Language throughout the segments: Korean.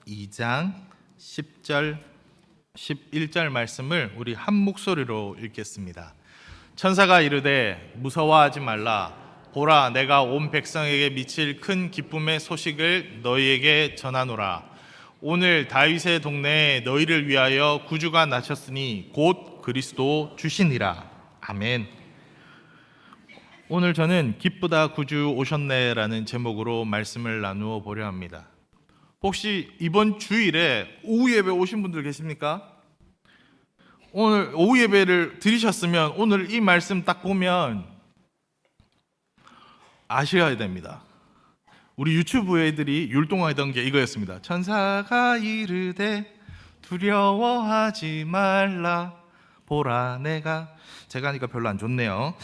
2장 10절 11절 말씀을 우리 한 목소리로 읽겠습니다. 천사가 이르되 무서워하지 말라. 보라, 내가 온 백성에게 미칠 큰 기쁨의 소식을 너희에게 전하노라. 오늘 다윗의 동네에 너희를 위하여 구주가 나셨으니 곧 그리스도 주시니라. 아멘. 오늘 저는 기쁘다 구주 오셨네라는 제목으로 말씀을 나누어 보려 합니다. 혹시 이번 주일에 오후 예배 오신 분들 계십니까? 오늘 오후 예배를 드리셨으면 오늘 이 말씀 딱 보면 아셔야 됩니다. 우리 유튜브 애들이 율동하던 게 이거였습니다. 천사가 이르되 두려워하지 말라. 보라, 제가 하니까 별로 안 좋네요.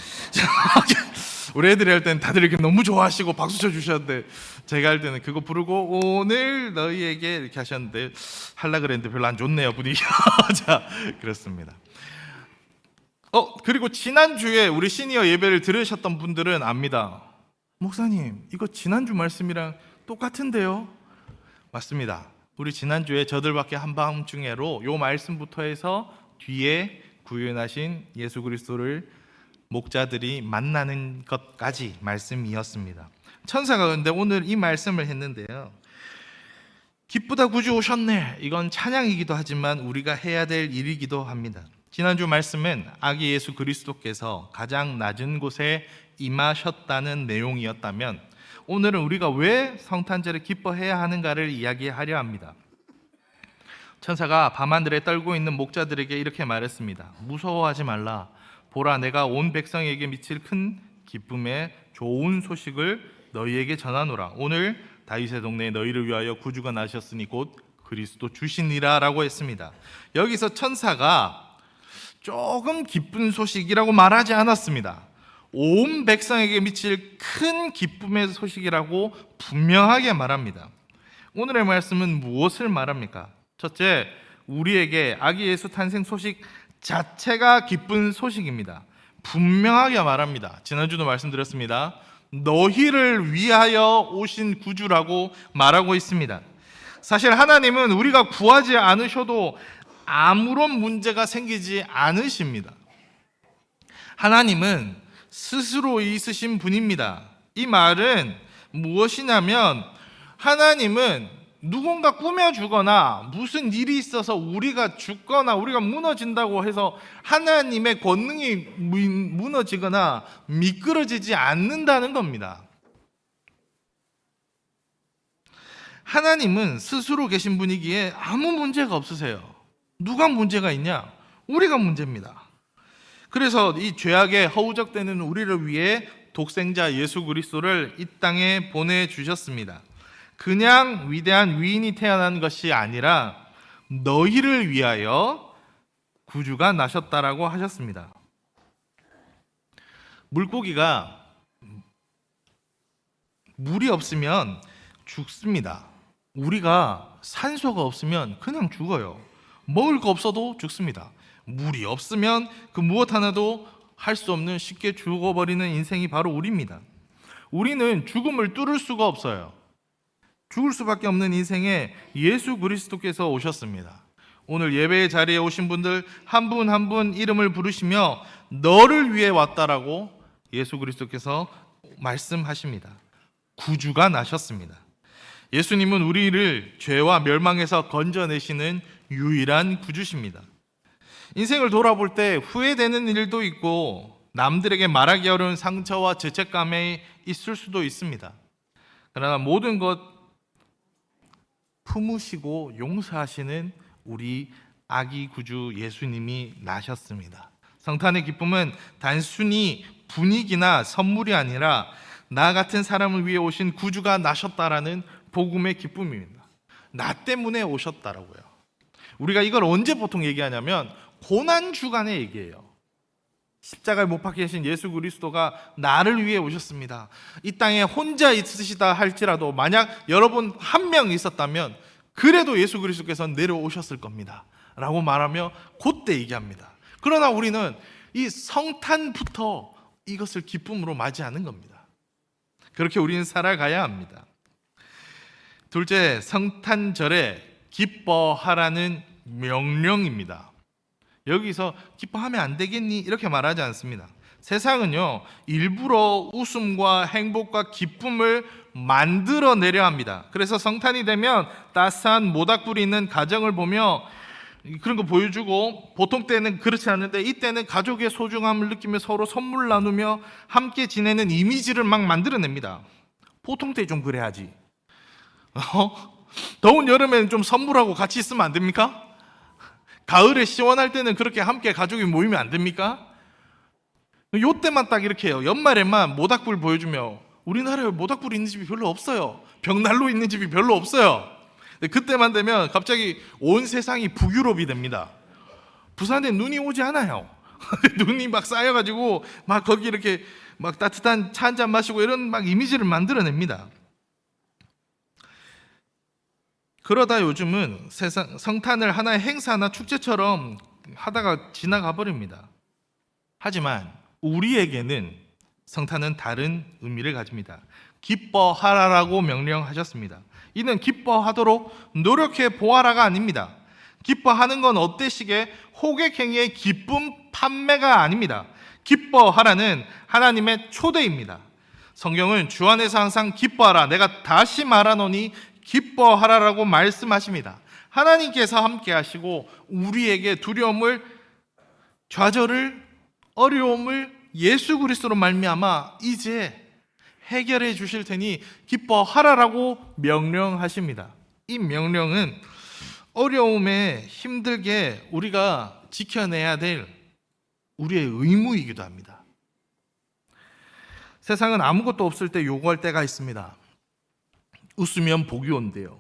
우리 애들이 할 때는 다들 이렇게 너무 좋아하시고 박수 쳐주셨는데, 제가 할 때는 그거 부르고 오늘 너희에게 이렇게 하셨는데 하려고 그랬는데 별로 안 좋네요, 분위기가. 자, 그렇습니다. 그리고 지난주에 우리 시니어 예배를 들으셨던 분들은 압니다. 목사님, 이거 지난주 말씀이랑 똑같은데요? 맞습니다. 우리 지난주에 저들밖에 한밤중에로 요 말씀부터 해서 뒤에 구원하신 예수 그리스도를 목자들이 만나는 것까지 말씀이었습니다. 천사가 근데 오늘 이 말씀을 했는데요, 기쁘다 구주 오셨네, 이건 찬양이기도 하지만 우리가 해야 될 일이기도 합니다. 지난주 말씀은 아기 예수 그리스도께서 가장 낮은 곳에 임하셨다는 내용이었다면, 오늘은 우리가 왜 성탄절에 기뻐해야 하는가를 이야기하려 합니다. 천사가 밤하늘에 떨고 있는 목자들에게 이렇게 말했습니다. 무서워하지 말라. 보라, 내가 온 백성에게 미칠 큰 기쁨의 좋은 소식을 너희에게 전하노라. 오늘 다윗의 동네에 너희를 위하여 구주가 나셨으니 곧 그리스도 주시니라 라고 했습니다. 여기서 천사가 조금 기쁜 소식이라고 말하지 않았습니다. 온 백성에게 미칠 큰 기쁨의 소식이라고 분명하게 말합니다. 오늘의 말씀은 무엇을 말합니까? 첫째, 우리에게 아기 예수 탄생 소식 자체가 기쁜 소식입니다. 분명하게 말합니다. 지난주도 말씀드렸습니다. 너희를 위하여 오신 구주라고 말하고 있습니다. 사실 하나님은 우리가 구하지 않으셔도 아무런 문제가 생기지 않으십니다. 하나님은 스스로 있으신 분입니다. 이 말은 무엇이냐면, 하나님은 누군가 꾸며주거나 무슨 일이 있어서 우리가 죽거나 우리가 무너진다고 해서 하나님의 권능이 무너지거나 미끄러지지 않는다는 겁니다. 하나님은 스스로 계신 분이기에 아무 문제가 없으세요. 누가 문제가 있냐? 우리가 문제입니다. 그래서 이 죄악에 허우적대는 우리를 위해 독생자 예수 그리스도를 이 땅에 보내주셨습니다. 그냥 위대한 위인이 태어난 것이 아니라 너희를 위하여 구주가 나셨다라고 하셨습니다. 물고기가 물이 없으면 죽습니다. 우리가 산소가 없으면 그냥 죽어요. 먹을 거 없어도 죽습니다. 물이 없으면 그 무엇 하나도 할 수 없는, 쉽게 죽어버리는 인생이 바로 우리입니다. 우리는 죽음을 뚫을 수가 없어요. 죽을 수밖에 없는 인생에 예수 그리스도께서 오셨습니다. 오늘 예배의 자리에 오신 분들 한 분 한 분 이름을 부르시며 너를 위해 왔다라고 예수 그리스도께서 말씀하십니다. 구주가 나셨습니다. 예수님은 우리를 죄와 멸망에서 건져내시는 유일한 구주십니다. 인생을 돌아볼 때 후회되는 일도 있고 남들에게 말하기 어려운 상처와 죄책감이 있을 수도 있습니다. 그러나 모든 것 품으시고 용서하시는 우리 아기 구주 예수님이 나셨습니다. 성탄의 기쁨은 단순히 분위기나 선물이 아니라 나 같은 사람을 위해 오신 구주가 나셨다라는 복음의 기쁨입니다. 나 때문에 오셨다라고요. 우리가 이걸 언제 보통 얘기하냐면 고난 주간에 얘기해요. 십자가에 못 박혀 계신 예수 그리스도가 나를 위해 오셨습니다. 이 땅에 혼자 있으시다 할지라도 만약 여러분 한 명 있었다면 그래도 예수 그리스도께서는 내려오셨을 겁니다 라고 말하며 그때 얘기합니다. 그러나 우리는 이 성탄부터 이것을 기쁨으로 맞이하는 겁니다. 그렇게 우리는 살아가야 합니다. 둘째, 성탄절에 기뻐하라는 명령입니다. 여기서 기뻐하면 안 되겠니? 이렇게 말하지 않습니다. 세상은요, 일부러 웃음과 행복과 기쁨을 만들어내려 합니다. 그래서 성탄이 되면 따스한 모닥불이 있는 가정을 보며 그런 거 보여주고, 보통 때는 그렇지 않은데 이때는 가족의 소중함을 느끼며 서로 선물 나누며 함께 지내는 이미지를 막 만들어냅니다. 보통 때 좀 그래야지. 더운 여름에는 좀 선물하고 같이 있으면 안 됩니까? 가을에 시원할 때는 그렇게 함께 가족이 모이면 안 됩니까? 요때만 딱 이렇게 해요. 연말에만 모닥불 보여주며, 우리나라에 모닥불 있는 집이 별로 없어요. 벽난로 있는 집이 별로 없어요. 그때만 되면 갑자기 온 세상이 북유럽이 됩니다. 부산에 눈이 오지 않아요. 눈이 막 쌓여가지고 막 거기 이렇게 막 따뜻한 차 한잔 마시고 이런 막 이미지를 만들어냅니다. 그러다 요즘은 성탄을 하나의 행사나 축제처럼 하다가 지나가 버립니다. 하지만 우리에게는 성탄은 다른 의미를 가집니다. 기뻐하라라고 명령하셨습니다. 이는 기뻐하도록 노력해 보아라가 아닙니다. 기뻐하는 건 어때시게 호객행위의 기쁨 판매가 아닙니다. 기뻐하라는 하나님의 초대입니다. 성경은 주 안에서 항상 기뻐하라, 내가 다시 말하노니 기뻐하라라고 말씀하십니다. 하나님께서 함께 하시고 우리에게 두려움을, 좌절을, 어려움을 예수 그리스도로 말미암아 이제 해결해 주실 테니 기뻐하라라고 명령하십니다. 이 명령은 어려움에 힘들게 우리가 지켜내야 될 우리의 의무이기도 합니다. 세상은 아무것도 없을 때 요구할 때가 있습니다. 웃으면 복이 온대요.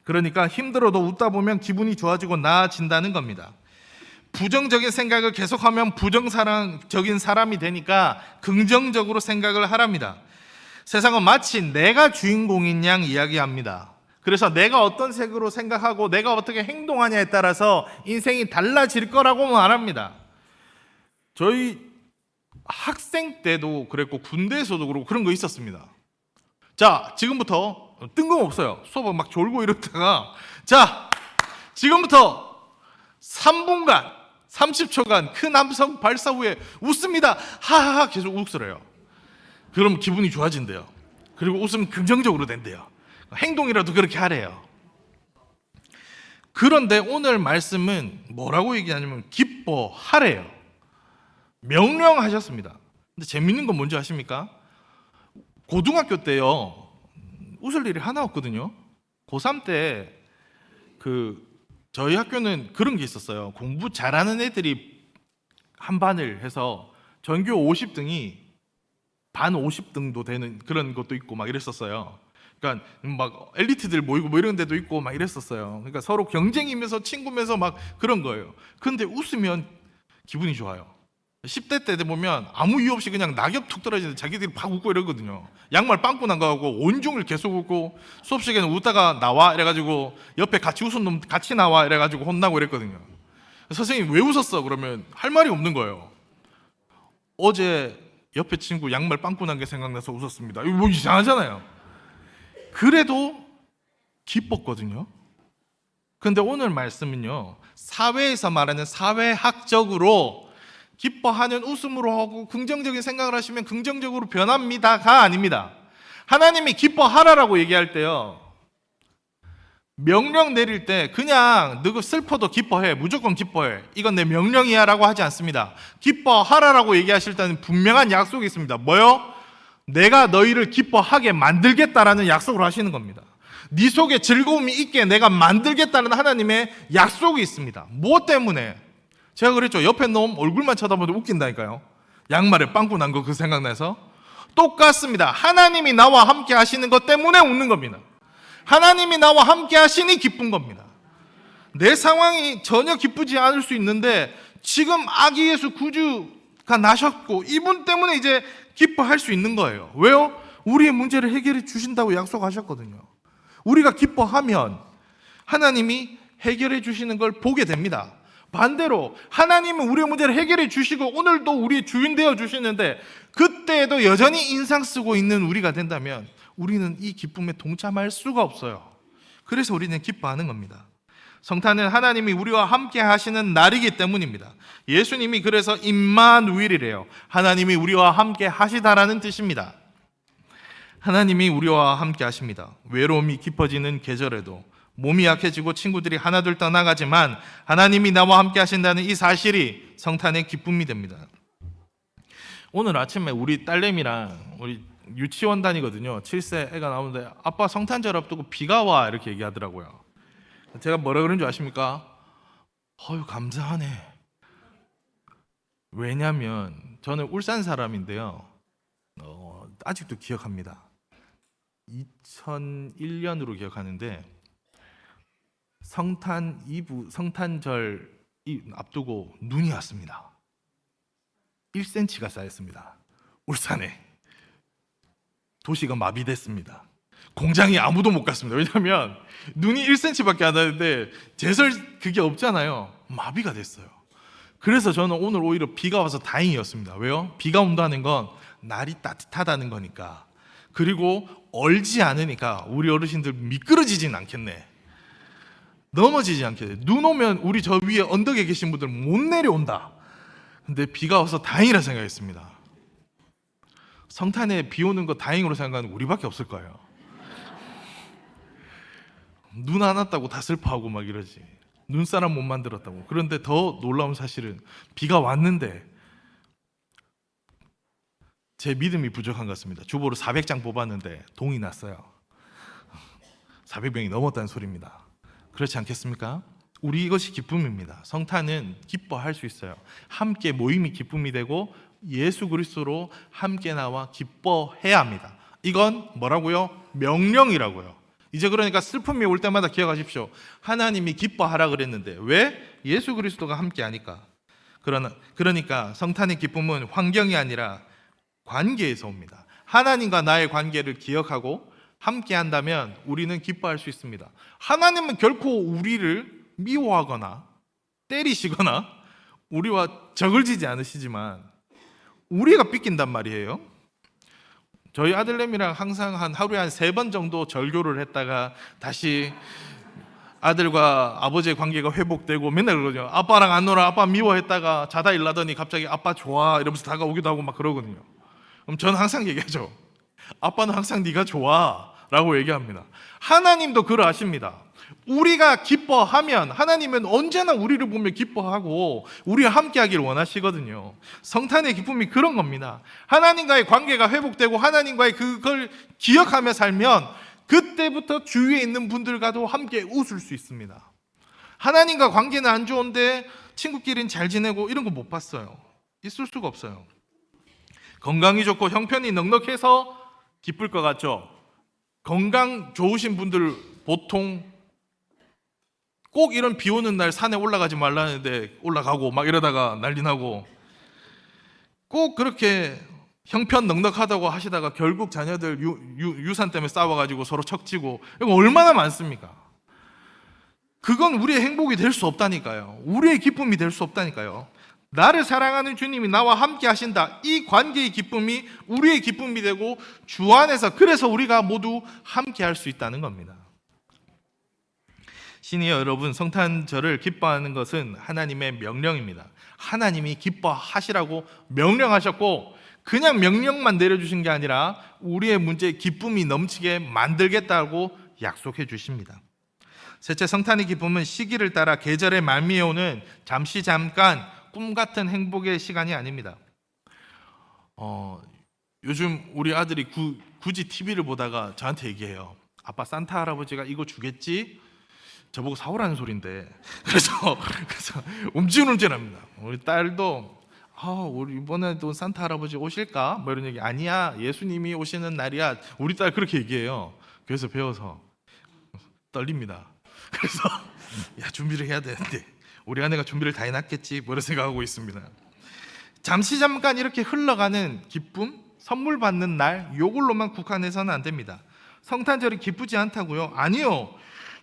그러니까 힘들어도 웃다 보면 기분이 좋아지고 나아진다는 겁니다. 부정적인 생각을 계속하면 부정적인 사람이 되니까 긍정적으로 생각을 하랍니다. 세상은 마치 내가 주인공인 양 이야기합니다. 그래서 내가 어떤 색으로 생각하고 내가 어떻게 행동하냐에 따라서 인생이 달라질 거라고 말합니다. 저희 학생 때도 그랬고 군대에서도 그렇고 그런 거 있었습니다. 자, 지금부터 뜬금없어요. 수업 막 졸고 이러다가 자, 지금부터 3분간 30초간 큰 함성 발사 후에 웃습니다. 하하하 계속 웃으래요. 그럼 기분이 좋아진대요. 그리고 웃으면 긍정적으로 된대요. 행동이라도 그렇게 하래요. 그런데 오늘 말씀은 뭐라고 얘기하냐면 기뻐하래요. 명령하셨습니다. 근데 재밌는 건 뭔지 아십니까? 고등학교 때요, 웃을 일이 하나 없거든요. 고3 때 저희 학교는 그런 게 있었어요. 공부 잘하는 애들이 한 반을 해서 전교 50등이 반 50등도 되는 그런 것도 있고 막 이랬었어요. 그러니까 막 엘리트들 모이고 뭐 이런 데도 있고 막 이랬었어요. 그러니까 서로 경쟁이면서 친구면서 막 그런 거예요. 근데 웃으면 기분이 좋아요. 10대 때 보면 아무 이유 없이 그냥 낙엽 툭 떨어지는데 자기들이 막 웃고 이러거든요. 양말 빵꾸 난 거 하고 온종일 계속 웃고, 수업 시간에 웃다가 나와 이래가지고 옆에 같이 웃은 놈 같이 나와 이래가지고 혼나고 이랬거든요. 선생님 왜 웃었어? 그러면 할 말이 없는 거예요. 어제 옆에 친구 양말 빵꾸 난 게 생각나서 웃었습니다. 이거 뭐 이상하잖아요. 그래도 기뻤거든요. 근데 오늘 말씀은요, 사회에서 말하는 사회학적으로 기뻐하는 웃음으로 하고 긍정적인 생각을 하시면 긍정적으로 변합니다가 아닙니다. 하나님이 기뻐하라라고 얘기할 때요, 명령 내릴 때 그냥 너가 슬퍼도 기뻐해, 무조건 기뻐해, 이건 내 명령이야 라고 하지 않습니다. 기뻐하라라고 얘기하실 때는 분명한 약속이 있습니다. 뭐요? 내가 너희를 기뻐하게 만들겠다라는 약속을 하시는 겁니다. 네 속에 즐거움이 있게 내가 만들겠다는 하나님의 약속이 있습니다. 무엇 때문에? 제가 그랬죠. 옆에 놈 얼굴만 쳐다보도 웃긴다니까요. 양말에 빵꾸 난 거 그 생각나서. 똑같습니다. 하나님이 나와 함께 하시는 것 때문에 웃는 겁니다. 하나님이 나와 함께 하시니 기쁜 겁니다. 내 상황이 전혀 기쁘지 않을 수 있는데 지금 아기 예수 구주가 나셨고 이분 때문에 이제 기뻐할 수 있는 거예요. 왜요? 우리의 문제를 해결해 주신다고 약속하셨거든요. 우리가 기뻐하면 하나님이 해결해 주시는 걸 보게 됩니다. 반대로 하나님은 우리의 문제를 해결해 주시고 오늘도 우리의 주인 되어 주시는데 그때에도 여전히 인상 쓰고 있는 우리가 된다면 우리는 이 기쁨에 동참할 수가 없어요. 그래서 우리는 기뻐하는 겁니다. 성탄은 하나님이 우리와 함께 하시는 날이기 때문입니다. 예수님이 그래서 임마누엘이래요. 하나님이 우리와 함께 하시다라는 뜻입니다. 하나님이 우리와 함께 하십니다. 외로움이 깊어지는 계절에도, 몸이 약해지고 친구들이 하나둘 떠나가지만 하나님이 나와 함께 하신다는 이 사실이 성탄의 기쁨이 됩니다. 오늘 아침에 우리 딸내미랑 우리 유치원 다니거든요. 7세 애가 나오는데 아빠 성탄절 앞두고 비가 와 이렇게 얘기하더라고요. 제가 뭐라 그런 줄 아십니까? 어휴 감사하네. 왜냐하면 저는 울산 사람인데요. 아직도 기억합니다. 2001년으로 기억하는데 성탄 이브 성탄절 앞두고 눈이 왔습니다. 1cm가 쌓였습니다. 울산에. 도시가 마비됐습니다. 공장이 아무도 못 갔습니다. 왜냐하면 눈이 1cm밖에 안 왔는데 제설 그게 없잖아요. 마비가 됐어요. 그래서 저는 오늘 오히려 비가 와서 다행이었습니다. 왜요? 비가 온다는 건 날이 따뜻하다는 거니까. 그리고 얼지 않으니까 우리 어르신들 미끄러지진 않겠네. 넘어지지 않겠네. 눈 오면 우리 저 위에 언덕에 계신 분들 못 내려온다. 근데 비가 와서 다행이라 생각했습니다. 성탄에 비 오는 거 다행으로 생각하는 우리밖에 없을 거예요. 눈 안 왔다고 다 슬퍼하고 막 이러지. 눈사람 못 만들었다고. 그런데 더 놀라운 사실은 비가 왔는데 제 믿음이 부족한 것 같습니다. 주보로 400장 뽑았는데 동이 났어요. 400병이 넘었다는 소리입니다. 그렇지 않겠습니까? 우리 이것이 기쁨입니다. 성탄은 기뻐할 수 있어요. 함께 모임이 기쁨이 되고 예수 그리스도로 함께 나와 기뻐해야 합니다. 이건 뭐라고요? 명령이라고요. 이제 그러니까 슬픔이 올 때마다 기억하십시오. 하나님이 기뻐하라 그랬는데 왜? 예수 그리스도가 함께 하니까. 그러니까 성탄의 기쁨은 환경이 아니라 관계에서 옵니다. 하나님과 나의 관계를 기억하고 함께 한다면 우리는 기뻐할 수 있습니다. 하나님은 결코 우리를 미워하거나 때리시거나 우리와 적을 지지 않으시지만 우리가 삐낀단 말이에요. 저희 아들내미랑 항상 하루에 한 3번 정도 절교를 했다가 다시 아들과 아버지의 관계가 회복되고 맨날 그러거든요. 아빠랑 안 놀아, 아빠 미워했다가 자다 일나더니 갑자기 아빠 좋아 이러면서 다가오기도 하고 막 그러거든요. 그럼 저는 항상 얘기하죠. 아빠는 항상 네가 좋아 라고 얘기합니다. 하나님도 그러하십니다. 우리가 기뻐하면 하나님은 언제나 우리를 보며 기뻐하고 우리와 함께하기를 원하시거든요. 성탄의 기쁨이 그런 겁니다. 하나님과의 관계가 회복되고 하나님과의 그걸 기억하며 살면 그때부터 주위에 있는 분들과도 함께 웃을 수 있습니다. 하나님과 관계는 안 좋은데 친구끼리는 잘 지내고 이런 거 못 봤어요. 있을 수가 없어요. 건강이 좋고 형편이 넉넉해서 기쁠 것 같죠? 건강 좋으신 분들 보통 꼭 이런 비 오는 날 산에 올라가지 말라는데 올라가고 막 이러다가 난리 나고 꼭 그렇게 형편 넉넉하다고 하시다가 결국 자녀들 유산 때문에 싸워가지고 서로 척지고 이거 얼마나 많습니까? 그건 우리의 행복이 될 수 없다니까요. 우리의 기쁨이 될 수 없다니까요. 나를 사랑하는 주님이 나와 함께 하신다. 이 관계의 기쁨이 우리의 기쁨이 되고 주 안에서 그래서 우리가 모두 함께 할 수 있다는 겁니다. 시니어 여러분, 성탄절을 기뻐하는 것은 하나님의 명령입니다. 하나님이 기뻐하시라고 명령하셨고 그냥 명령만 내려주신 게 아니라 우리의 문제에 기쁨이 넘치게 만들겠다고 약속해 주십니다. 셋째, 성탄의 기쁨은 시기를 따라 계절의 말미에 오는 잠깐 꿈같은 행복의 시간이 아닙니다. 요즘 우리 아들이 굳이 TV를 보다가 저한테 얘기해요. 아빠 산타 할아버지가 이거 주겠지? 저보고 사오라는 소린데 그래서 움찔움찔합니다. 우리 딸도 우리 이번에도 산타 할아버지 오실까? 뭐 이런 얘기. 아니야, 예수님이 오시는 날이야. 우리 딸 그렇게 얘기해요. 그래서 배워서 떨립니다. 그래서 준비를 해야 되는데 우리 아내가 준비를 다 해놨겠지 뭐 이런 생각하고 있습니다. 잠깐 이렇게 흘러가는 기쁨, 선물 받는 날 이걸로만 국한해서는 안 됩니다. 성탄절이 기쁘지 않다고요? 아니요.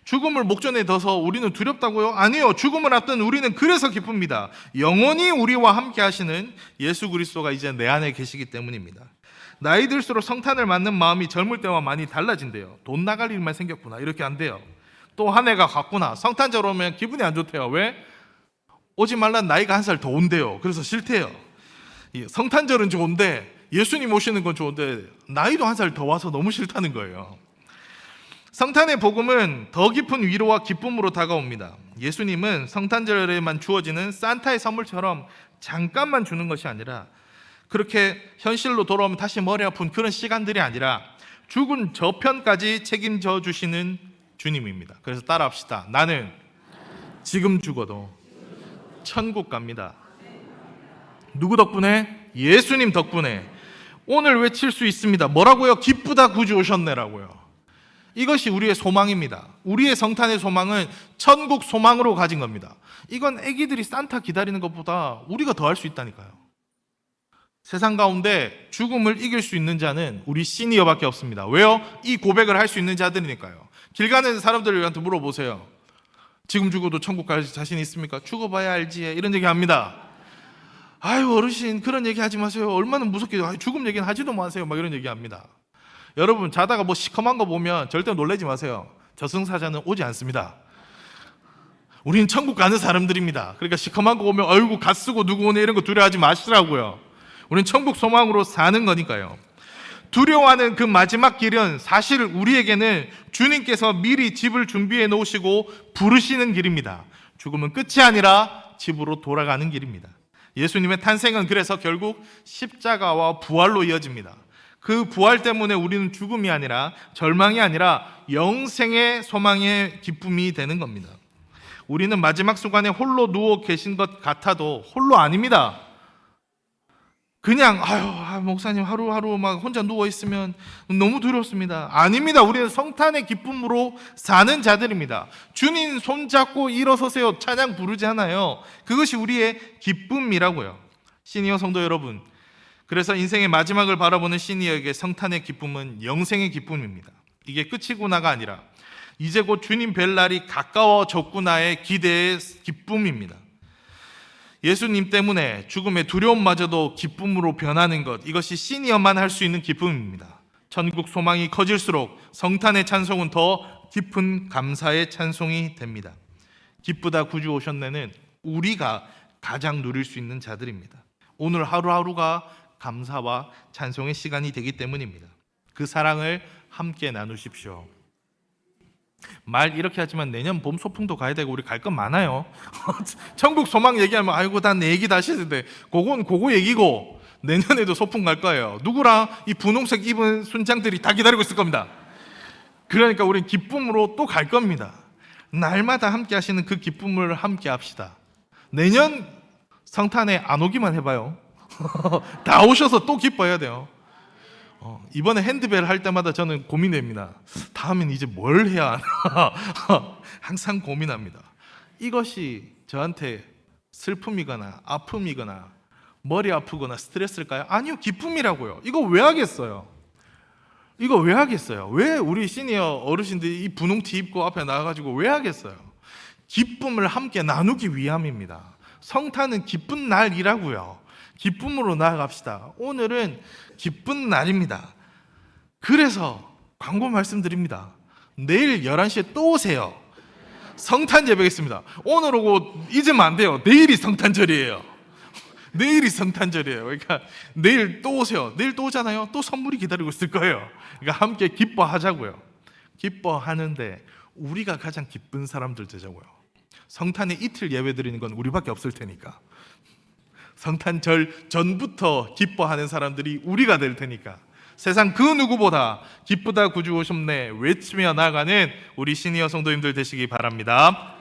죽음을 목전에 둬서 우리는 두렵다고요? 아니요. 죽음을 앞둔 우리는 그래서 기쁩니다. 영원히 우리와 함께 하시는 예수 그리스도가 이제 내 안에 계시기 때문입니다. 나이 들수록 성탄을 맞는 마음이 젊을 때와 많이 달라진대요. 돈 나갈 일만 생겼구나 이렇게 안 돼요. 또 한 해가 갔구나. 성탄절 오면 기분이 안 좋대요. 왜? 오지 말란 나이가 한 살 더 온대요. 그래서 싫대요. 성탄절은 좋은데 예수님 오시는 건 좋은데 나이도 한 살 더 와서 너무 싫다는 거예요. 성탄의 복음은 더 깊은 위로와 기쁨으로 다가옵니다. 예수님은 성탄절에만 주어지는 산타의 선물처럼 잠깐만 주는 것이 아니라 그렇게 현실로 돌아오면 다시 머리 아픈 그런 시간들이 아니라 죽은 저편까지 책임져 주시는 주님입니다. 그래서 따라합시다. 나는 지금 죽어도 천국 갑니다. 누구 덕분에? 예수님 덕분에. 오늘 외칠 수 있습니다. 뭐라고요? 기쁘다 구주 오셨네라고요. 이것이 우리의 소망입니다. 우리의 성탄의 소망은 천국 소망으로 가진 겁니다. 이건 애기들이 산타 기다리는 것보다 우리가 더 할 수 있다니까요. 세상 가운데 죽음을 이길 수 있는 자는 우리 시니어밖에 없습니다. 왜요? 이 고백을 할 수 있는 자들이니까요. 길 가는 사람들한테 물어보세요. 지금 죽어도 천국 갈 자신 있습니까? 죽어봐야 알지. 이런 얘기 합니다. 아유 어르신 그런 얘기 하지 마세요. 얼마나 무섭게 죽음 얘기는 하지도 마세요. 막 이런 얘기 합니다. 여러분 자다가 뭐 시커먼 거 보면 절대 놀라지 마세요. 저승사자는 오지 않습니다. 우리는 천국 가는 사람들입니다. 그러니까 시커먼 거 보면 아이고 갓 쓰고 누구 오네 이런 거 두려워하지 마시라고요. 우리는 천국 소망으로 사는 거니까요. 두려워하는 그 마지막 길은 사실 우리에게는 주님께서 미리 집을 준비해 놓으시고 부르시는 길입니다. 죽음은 끝이 아니라 집으로 돌아가는 길입니다. 예수님의 탄생은 그래서 결국 십자가와 부활로 이어집니다. 그 부활 때문에 우리는 죽음이 아니라 절망이 아니라 영생의 소망의 기쁨이 되는 겁니다. 우리는 마지막 순간에 홀로 누워 계신 것 같아도 홀로 아닙니다. 그냥 목사님 하루하루 막 혼자 누워 있으면 너무 두렵습니다. 아닙니다. 우리는 성탄의 기쁨으로 사는 자들입니다. 주님 손잡고 일어서세요 찬양 부르지 않아요. 그것이 우리의 기쁨이라고요. 시니어 성도 여러분, 그래서 인생의 마지막을 바라보는 시니어에게 성탄의 기쁨은 영생의 기쁨입니다. 이게 끝이구나가 아니라 이제 곧 주님 뵐 날이 가까워졌구나의 기대의 기쁨입니다. 예수님 때문에 죽음의 두려움마저도 기쁨으로 변하는 것, 이것이 시니어만 할 수 있는 기쁨입니다. 천국 소망이 커질수록 성탄의 찬송은 더 깊은 감사의 찬송이 됩니다. 기쁘다 구주 오셨네는 우리가 가장 누릴 수 있는 자들입니다. 오늘 하루하루가 감사와 찬송의 시간이 되기 때문입니다. 그 사랑을 함께 나누십시오. 말 이렇게 하지만 내년 봄 소풍도 가야 되고 우리 갈 건 많아요. 천국 소망 얘기하면 아이고 다 내 얘기 다 하시는데 그건 그거 얘기고 내년에도 소풍 갈 거예요. 누구랑 이 분홍색 입은 순장들이 다 기다리고 있을 겁니다. 그러니까 우리는 기쁨으로 또 갈 겁니다. 날마다 함께 하시는 그 기쁨을 함께 합시다. 내년 성탄에 안 오기만 해봐요. 다 오셔서 또 기뻐해야 돼요. 이번에 핸드벨 할 때마다 저는 고민됩니다. 다음엔 이제 뭘 해야 하나. 항상 고민합니다. 이것이 저한테 슬픔이거나 아픔이거나 머리 아프거나 스트레스일까요? 아니요, 기쁨이라고요. 이거 왜 하겠어요? 이거 왜 하겠어요? 왜 우리 시니어 어르신들이 이 분홍티 입고 앞에 나와가지고 왜 하겠어요? 기쁨을 함께 나누기 위함입니다. 성탄은 기쁜 날이라고요. 기쁨으로 나아갑시다. 오늘은 기쁜 날입니다. 그래서 광고 말씀드립니다. 내일 11시에 또 오세요. 성탄 예배겠습니다. 오늘 오고 잊으면 안 돼요. 내일이 성탄절이에요. 내일이 성탄절이에요. 그러니까 내일 또 오세요. 내일 또 오잖아요. 또 선물이 기다리고 있을 거예요. 그러니까 함께 기뻐하자고요. 기뻐하는데 우리가 가장 기쁜 사람들 되자고요. 성탄에 이틀 예배 드리는 건 우리밖에 없을 테니까. 성탄절 전부터 기뻐하는 사람들이 우리가 될 테니까 세상 그 누구보다 기쁘다 구주 오셨네 외치며 나아가는 우리 시니어 성도님들 되시기 바랍니다.